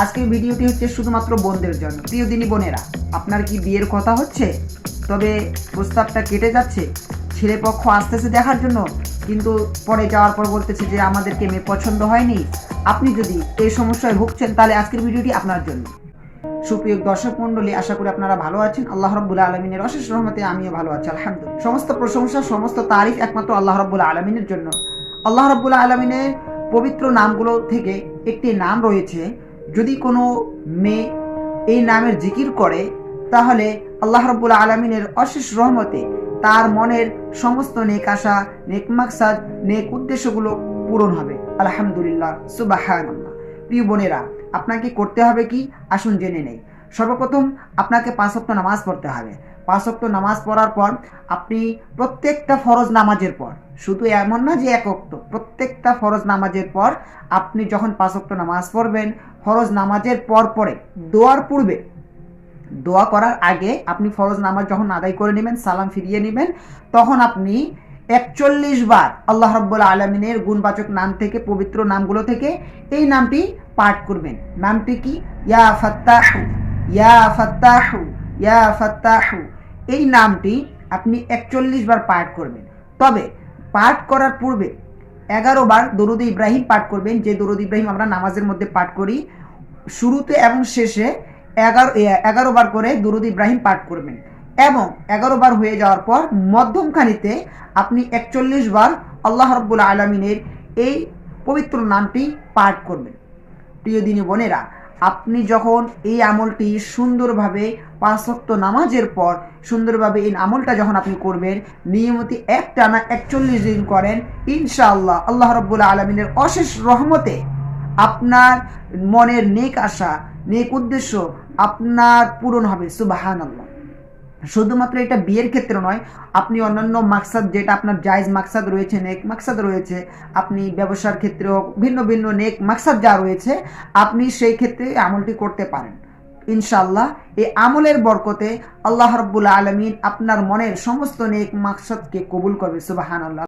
আজকের ভিডিওটি হচ্ছে শুধুমাত্র বোনদের জন্য। প্রিয় দিনী বোনেরা, আপনার কি বিয়ের কথা হচ্ছে, তবে প্রস্তাবটা কেটে যাচ্ছে, ছেলে পক্ষ আসতেছে দেখার জন্য, কিন্তু পরে যাওয়ার পর বলতেছে যে আমাদেরকে মেয়ে পছন্দ হয়নি। আপনি যদি এই সমস্যায় ভুগছেন তাহলে আজকের ভিডিওটি আপনার জন্য। সুপ্রিয় দর্শক মণ্ডলী, আশা করি আপনারা ভালো আছেন। আল্লাহ রাব্বুল আলামিনের অশেষ রহমতে আমিও ভালো আছি, আলহামদুলিল্লাহ। সমস্ত প্রশংসা, সমস্ত তারিফ একমাত্র আল্লাহ রাব্বুল আলামিনের জন্য। আল্লাহ রাব্বুল আলামিনের পবিত্র নামগুলো থেকে একটি নাম রয়েছে, যদি কোনো মেয়ে এই নামের জিকির করে তাহলে আল্লাহ রাব্বুল আলামিনের অশেষ রহমতে তার মনের সমস্ত নেক আশা, নেক মাকসাদ, নেক উদ্দেশ্যগুলো পূরণ হবে। আলহামদুলিল্লাহ, সুবহানাল্লাহ। প্রিয় বোনেরা, আপনাকে করতে হবে কি, আসুন জেনে নেই। সর্বপ্রথম আপনাকে 5 ওয়াক্ত নামাজ পড়তে হবে। 5 ওয়াক্ত নামাজ পড়ার পর আপনি প্রত্যেকটা ফরজ নামাজের পর, শুধু এমন না যে 1 ওয়াক্ত, প্রত্যেকটা ফরজ নামাজের পর আপনি যখন 5 ওয়াক্ত নামাজ পড়বেন, ফরজ নামাজের পরে দোয়ার পূর্বে, দোয়া করার আগে আপনি ফরজ নামাজ যখন আদায় করে নেবেন, সালাম ফিরিয়ে নেবেন, তখন আপনি 41 বার আল্লাহ রাব্বুল আলামিনের গুণবাচক নাম থেকে, পবিত্র নামগুলো থেকে এই নামটি পাঠ করবেন। নামটি কি? ইয়া ফাত্তাহু, ইয়া ফাত্তাহু, ইয়া ফাত্তাহু। এই নামটি আপনি 41 বার পাঠ করবেন। তবে পাঠ করার পূর্বে 11 বার দরুদ ইব্রাহিম পাঠ করবেন, যে দরুদ ইব্রাহিম আমরা নামাজের মধ্যে পাঠ করি। শুরুতে এবং শেষে 11 বার করে দরুদ ইব্রাহিম পাঠ করবেন, এবং 11 বার হয়ে যাওয়ার পর মধ্যমখানিতে আপনি 41 বার আল্লাহ রাব্বুল আলামিনের এই পবিত্র নামটি পাঠ করবেন। প্রিয় দিনী বোনেরা, আপনি যখন এই আমলটি সুন্দরভাবে 5 ওয়াক্ত নামাজের পর সুন্দরভাবে এই আমলটা যখন আপনি করবেন, নিয়মিত একটানা 41 দিন করেন, ইনশাআল্লাহ আল্লাহ রাব্বুল আলামিনের অশেষ রহমতে আপনার মনের নেক আশা, নেক উদ্দেশ্য আপনার পূরণ হবে। সুবহানাল্লাহ। শুধুমাত্র এটা বিয়ের ক্ষেত্রে নয়, আপনি অন্যান্য মাকসাদ, যেটা আপনার জায়েজ মাকসাদ রয়েছে, নেক মাকসাদ রয়েছে, আপনি ব্যবসার ক্ষেত্রেও ভিন্ন ভিন্ন নেক মাকসাদ যা রয়েছে, আপনি সেই ক্ষেত্রে আমলটি করতে পারেন। ইনশাআল্লাহ এই আমলের বরকতে আল্লাহ রাব্বুল আলামিন আপনার মনের সমস্ত নেক মাকসাদকে কবুল করবে। সুবহানাল্লাহ।